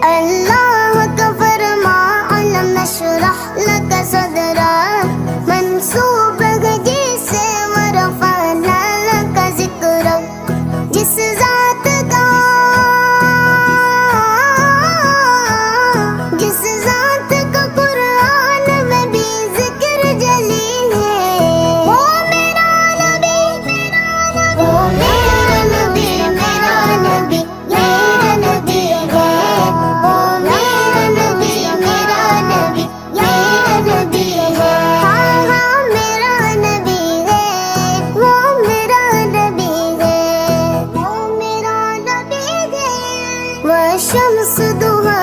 अल्लाह का फरमा अलम नशरह लक सदरा मंसूब है जिसे वरफ़अना लक ज़िक्रा। जिस ज़ात का कुरान में भी ज़िक्र जलील है, वो मेरा नबी, वो मेरा नबी, मेरा नबी, मेरा नबी है। वो मेरा नबी, मेरा नबी, मेरा नबी है। हाँ हाँ मेरा नबी है, वो मेरा नबी है, वो मेरा नबी है। वह शम्स दुहा